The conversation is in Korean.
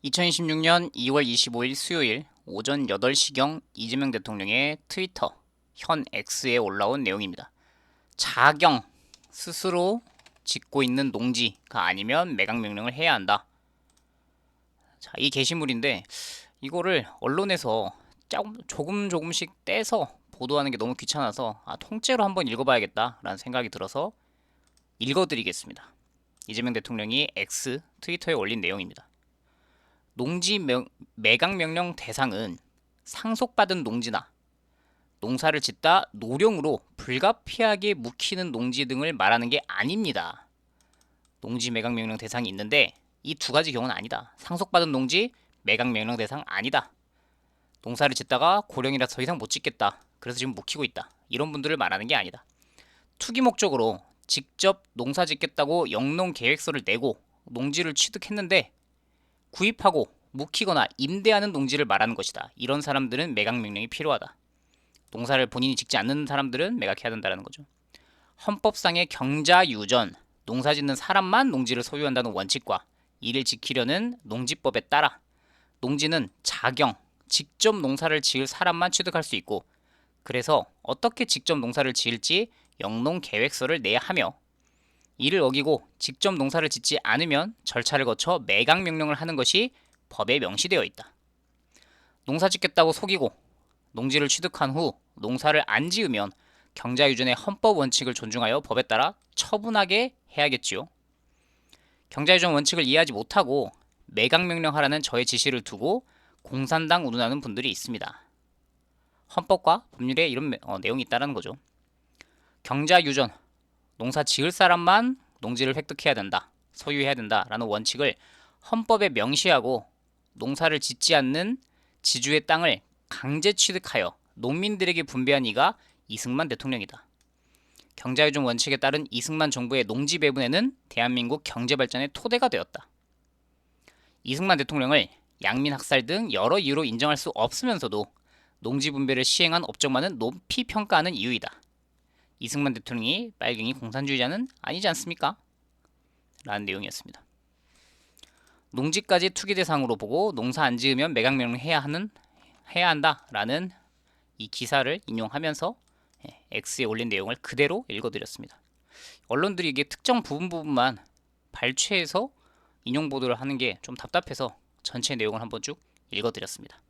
2026년 2월 25일 수요일 오전 8시경 이재명 대통령의 트위터 현 X에 올라온 내용입니다. 자경, 스스로 짓고 있는 농지가 아니면 매각 명령을 해야 한다. 자, 이 게시물인데 이거를 언론에서 조금씩 떼서 보도하는 게 너무 귀찮아서 통째로 한번 읽어봐야겠다라는 생각이 들어서 읽어드리겠습니다. 이재명 대통령이 X 트위터에 올린 내용입니다. 매각 명령 대상은 상속받은 농지나 농사를 짓다 노령으로 불가피하게 묵히는 농지 등을 말하는 게 아닙니다. 농지 매각 명령 대상이 있는데 이 두 가지 경우는 아니다. 상속받은 농지 매각 명령 대상 아니다. 농사를 짓다가 고령이라서 더 이상 못 짓겠다. 그래서 지금 묵히고 있다. 이런 분들을 말하는 게 아니다. 투기 목적으로 직접 농사 짓겠다고 영농 계획서를 내고 농지를 취득했는데 구입하고 묵히거나 임대하는 농지를 말하는 것이다. 이런 사람들은 매각 명령이 필요하다. 농사를 본인이 짓지 않는 사람들은 매각해야 된다는 거죠. 헌법상의 경자유전, 농사 짓는 사람만 농지를 소유한다는 원칙과 이를 지키려는 농지법에 따라 농지는 자경, 직접 농사를 지을 사람만 취득할 수 있고, 그래서 어떻게 직접 농사를 지을지 영농 계획서를 내야 하며, 이를 어기고 직접 농사를 짓지 않으면 절차를 거쳐 매각 명령을 하는 것이 법에 명시되어 있다. 농사 짓겠다고 속이고 농지를 취득한 후 농사를 안 지으면 경자유전의 헌법 원칙을 존중하여 법에 따라 처분하게 해야겠지요. 경자유전 원칙을 이해하지 못하고 매각 명령하라는 저의 지시를 두고 공산당 운운하는 분들이 있습니다. 헌법과 법률에 이런 내용이 있다는 거죠. 경자유전, 농사 지을 사람만 농지를 획득해야 된다, 소유해야 된다라는 원칙을 헌법에 명시하고 농사를 짓지 않는 지주의 땅을 강제 취득하여 농민들에게 분배한 이가 이승만 대통령이다. 경자유전 원칙에 따른 이승만 정부의 농지 배분에는 대한민국 경제발전의 토대가 되었다. 이승만 대통령을 양민학살 등 여러 이유로 인정할 수 없으면서도 농지 분배를 시행한 업적만은 높이 평가하는 이유이다. 이승만 대통령이 빨갱이 공산주의자는 아니지 않습니까? 라는 내용이었습니다. 농지까지 투기 대상으로 보고 농사 안 지으면 매각 명령해야 한다라는 이 기사를 인용하면서 X에 올린 내용을 그대로 읽어드렸습니다. 언론들이 이게 특정 부분만 발췌해서 인용 보도를 하는 게 좀 답답해서 전체 내용을 한번 쭉 읽어드렸습니다.